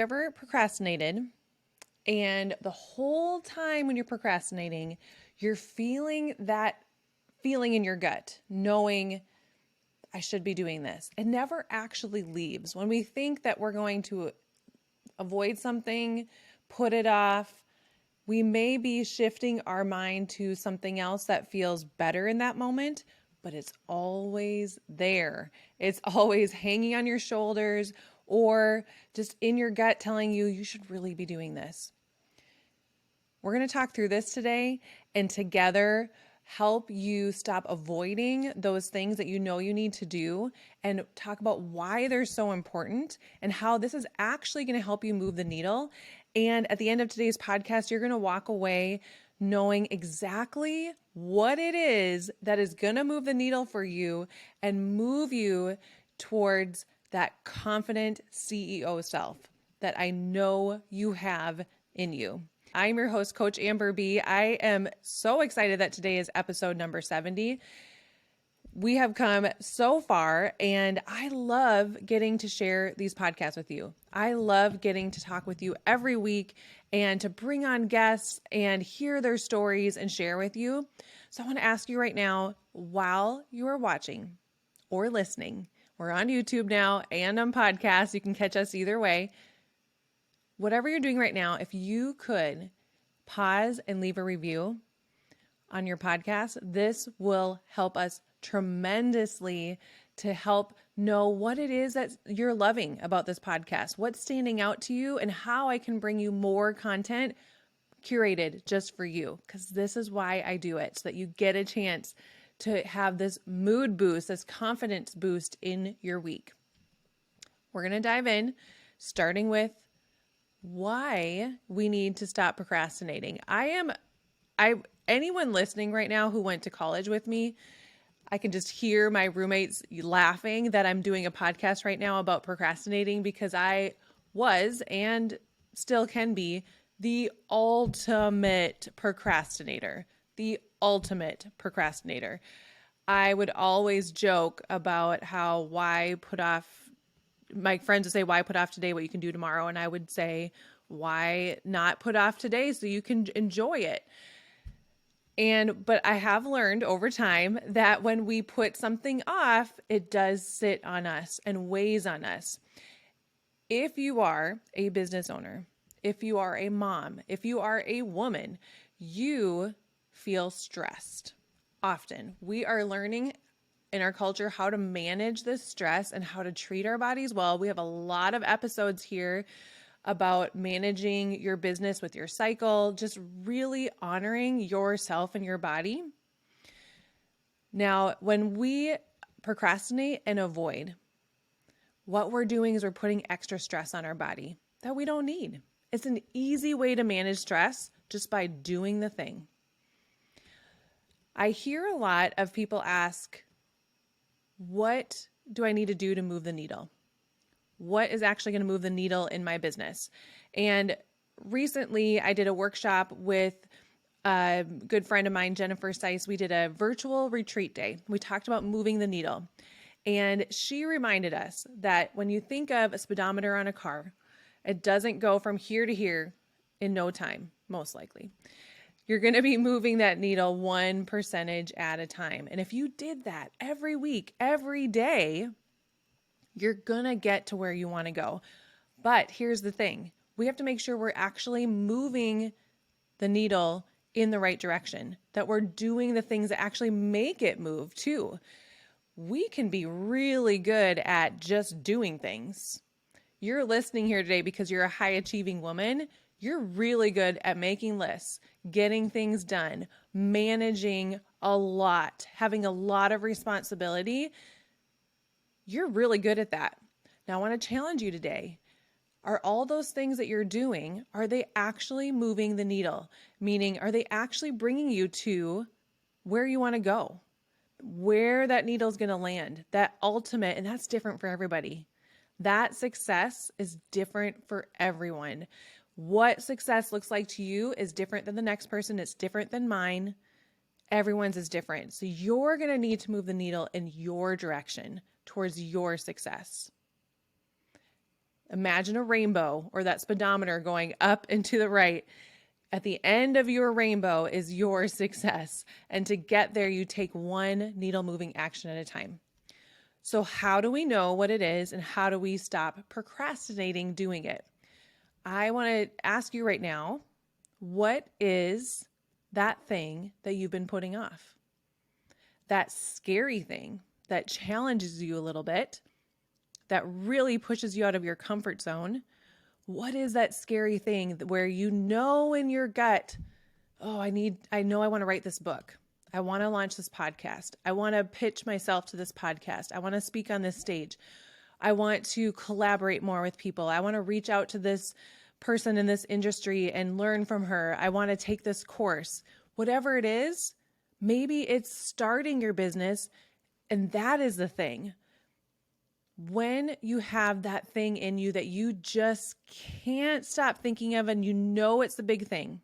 you ever procrastinated and the whole time when you're procrastinating, you're feeling that feeling in your gut, knowing I should be doing this? It never actually leaves. When we think that we're going to avoid something, put it off, we may be shifting our mind to something else that feels better in that moment, but it's always there. It's always hanging on your shoulders or just in your gut telling you, you should really be doing this. We're going to talk through this today and together help you stop avoiding those things that you know you need to do and talk about why they're so important and how this is actually going to help you move the needle. And at the end of today's podcast, you're going to walk away knowing exactly what it is that is going to move the needle for you and move you towards that confident CEO self that I know you have in you. I'm your host, Coach Amber B. I am so excited that today is episode number 70. We have come so far, and I love getting to share these podcasts with you. I love getting to talk with you every week and to bring on guests and hear their stories and share with you. So I want to ask you right now, while you are watching or listening, we're on YouTube now and on podcasts. You can catch us either way. Whatever you're doing right now, if you could pause and leave a review on your podcast, this will help us tremendously to help know what it is that you're loving about this podcast, what's standing out to you, and how I can bring you more content curated just for you. Because this is why I do it, so that you get a chance to have this mood boost, this confidence boost in your week. We're going to dive in, starting with why we need to stop procrastinating. Anyone listening right now who went to college with me, I can just hear my roommates laughing that I'm doing a podcast right now about procrastinating because I was and still can be the ultimate procrastinator. The ultimate procrastinator. I would always joke about how my friends would say, why put off today what you can do tomorrow? And I would say, why not put off today so you can enjoy it? But I have learned over time that when we put something off, it does sit on us and weighs on us. If you are a business owner, if you are a mom, if you are a woman, you feel stressed often. We are learning in our culture how to manage this stress and how to treat our bodies well. We have a lot of episodes here about managing your business with your cycle, just really honoring yourself and your body. Now, when we procrastinate and avoid, what we're doing is we're putting extra stress on our body that we don't need. It's an easy way to manage stress just by doing the thing. I hear a lot of people ask, what do I need to do to move the needle? What is actually going to move the needle in my business? And recently I did a workshop with a good friend of mine, Jennifer Seiss. We did a virtual retreat day. We talked about moving the needle. And she reminded us that when you think of a speedometer on a car, it doesn't go from here to here in no time, most likely. You're going to be moving that needle 1% at a time. And if you did that every week, every day, you're going to get to where you want to go. But here's the thing. We have to make sure we're actually moving the needle in the right direction, that we're doing the things that actually make it move too. We can be really good at just doing things. You're listening here today because you're a high achieving woman. You're really good at making lists, getting things done, managing a lot, having a lot of responsibility. You're really good at that. Now, I want to challenge you today. Are all those things that you're doing, are they actually moving the needle? Meaning, are they actually bringing you to where you want to go? Where that needle is going to land? That ultimate, and that's different for everybody. That success is different for everyone. What success looks like to you is different than the next person. It's different than mine. Everyone's is different. So you're going to need to move the needle in your direction towards your success. Imagine a rainbow or that speedometer going up and to the right. At the end of your rainbow is your success. And to get there, you take one needle moving action at a time. So how do we know what it is and how do we stop procrastinating doing it? I want to ask you right now, what is that thing that you've been putting off? That scary thing that challenges you a little bit, that really pushes you out of your comfort zone. What is that scary thing where you know in your gut, oh, I know I want to write this book. I want to launch this podcast. I want to pitch myself to this podcast. I want to speak on this stage. I want to collaborate more with people. I want to reach out to this person in this industry and learn from her. I want to take this course. Whatever it is, maybe it's starting your business, and that is the thing. When you have that thing in you that you just can't stop thinking of and you know it's the big thing.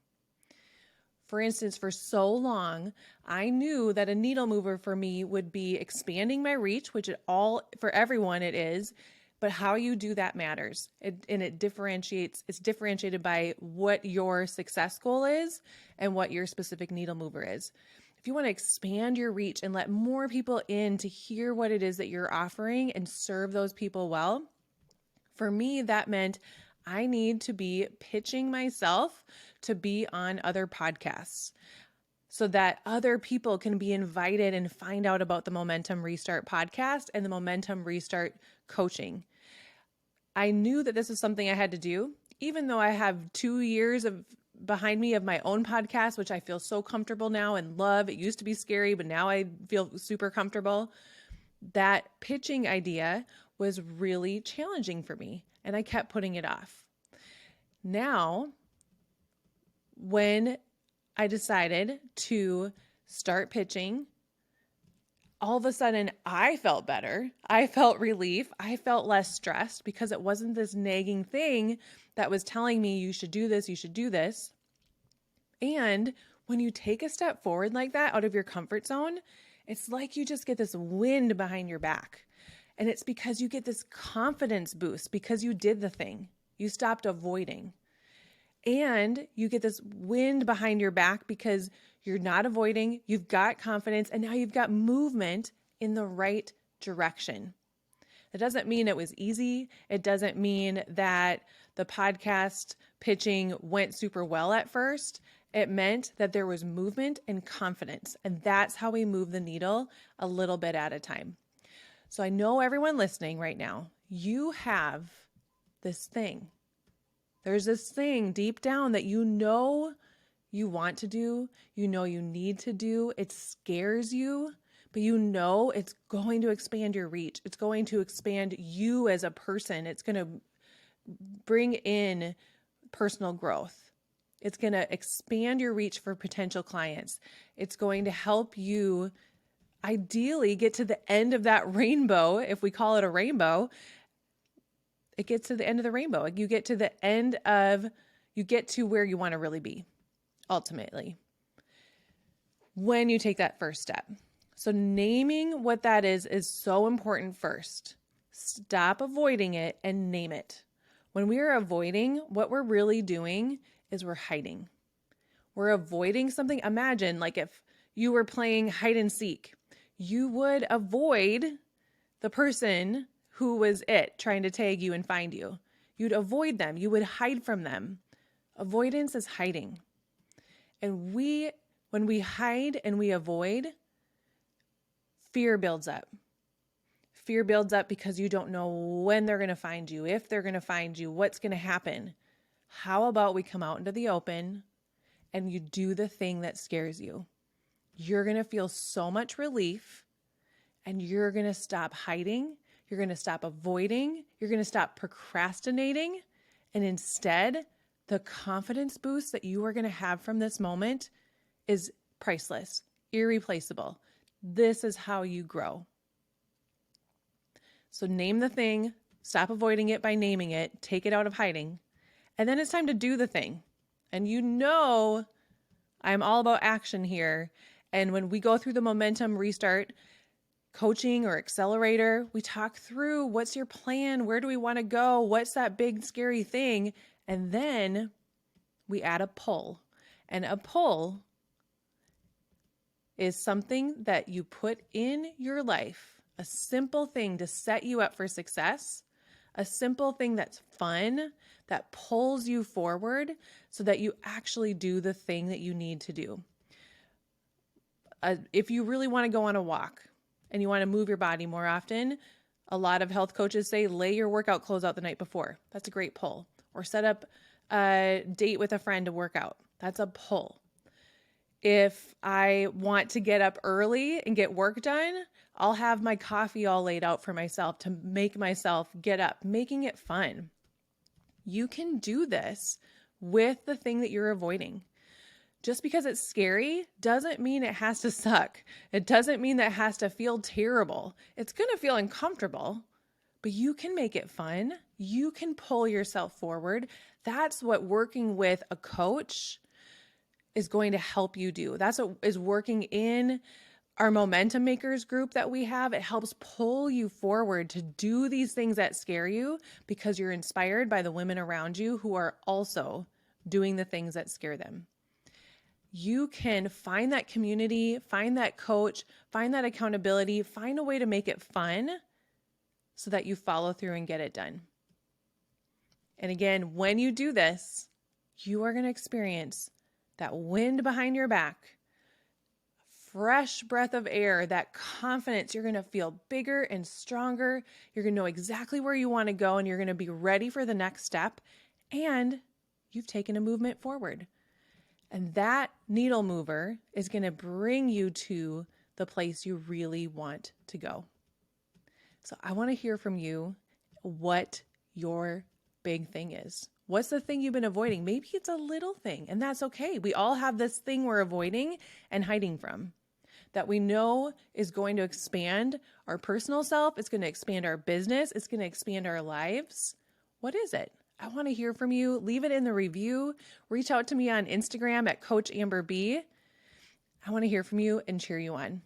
For instance, for so long, I knew that a needle mover for me would be expanding my reach, which for everyone it is, but how you do that matters. It's differentiated by what your success goal is and what your specific needle mover is. If you want to expand your reach and let more people in to hear what it is that you're offering and serve those people well, for me, that meant I need to be pitching myself to be on other podcasts so that other people can be invited and find out about the Momentum Restart podcast and the Momentum Restart coaching. I knew that this is something I had to do, even though I have 2 years behind me of my own podcast, which I feel so comfortable now and love. It used to be scary, but now I feel super comfortable. That pitching idea was really challenging for me, and I kept putting it off. Now, when I decided to start pitching, all of a sudden I felt better. I felt relief. I felt less stressed because it wasn't this nagging thing that was telling me you should do this, you should do this. And when you take a step forward like that out of your comfort zone, it's like you just get this wind behind your back. And it's because you get this confidence boost because you did the thing. You stopped avoiding. And you get this wind behind your back because you're not avoiding, you've got confidence, and now you've got movement in the right direction. It doesn't mean it was easy. It doesn't mean that the podcast pitching went super well at first. It meant that there was movement and confidence, and that's how we move the needle a little bit at a time. So I know everyone listening right now, you have this thing. There's this thing deep down that you know you want to do, you know you need to do. It scares you, but you know it's going to expand your reach. It's going to expand you as a person. It's going to bring in personal growth. It's going to expand your reach for potential clients. It's going to help you ideally get to the end of that rainbow, if we call it a rainbow. It gets to the end of the rainbow. You get to where you want to really be, ultimately, when you take that first step. So naming what that is so important first. Stop avoiding it and name it. When we are avoiding, what we're really doing is we're hiding. We're avoiding something. Imagine like if you were playing hide and seek, you would avoid the person who was trying to tag you and find you. You'd avoid them. You would hide from them. Avoidance is hiding. And when we hide and we avoid, fear builds up. Fear builds up because you don't know when they're going to find you, if they're going to find you, what's going to happen. How about we come out into the open and you do the thing that scares you? You're going to feel so much relief and you're going to stop hiding. You're going to stop avoiding. You're going to stop procrastinating. And instead, the confidence boost that you are going to have from this moment is priceless, irreplaceable. This is how you grow. So name the thing, stop avoiding it by naming it, take it out of hiding, and then it's time to do the thing. And you know I'm all about action here. And when we go through the Momentum Restart coaching or accelerator, we talk through what's your plan? Where do we want to go? What's that big scary thing? And then we add a pull. And a pull is something that you put in your life, a simple thing to set you up for success, a simple thing that's fun, that pulls you forward so that you actually do the thing that you need to do. If you really want to go on a walk and you want to move your body more often, a lot of health coaches say lay your workout clothes out the night before. That's a great pull. Or set up a date with a friend to work out. That's a pull. If I want to get up early and get work done, I'll have my coffee all laid out for myself to make myself get up, making it fun. You can do this with the thing that you're avoiding. Just because it's scary doesn't mean it has to suck. It doesn't mean that it has to feel terrible. It's going to feel uncomfortable, but you can make it fun. You can pull yourself forward. That's what working with a coach is going to help you do. That's what is working in our Momentum Makers group that we have. It helps pull you forward to do these things that scare you because you're inspired by the women around you who are also doing the things that scare them. You can find that community, find that coach, find that accountability, find a way to make it fun so that you follow through and get it done. And again, when you do this, you are going to experience that wind behind your back, fresh breath of air, that confidence. You're going to feel bigger and stronger. You're going to know exactly where you want to go, and you're going to be ready for the next step. And you've taken a movement forward. And that needle mover is going to bring you to the place you really want to go. So I want to hear from you what your big thing is. What's the thing you've been avoiding? Maybe it's a little thing, and that's okay. We all have this thing we're avoiding and hiding from that we know is going to expand our personal self. It's going to expand our business. It's going to expand our lives. What is it? I want to hear from you. Leave it in the review. Reach out to me on Instagram at Coach Amber B. I want to hear from you and cheer you on.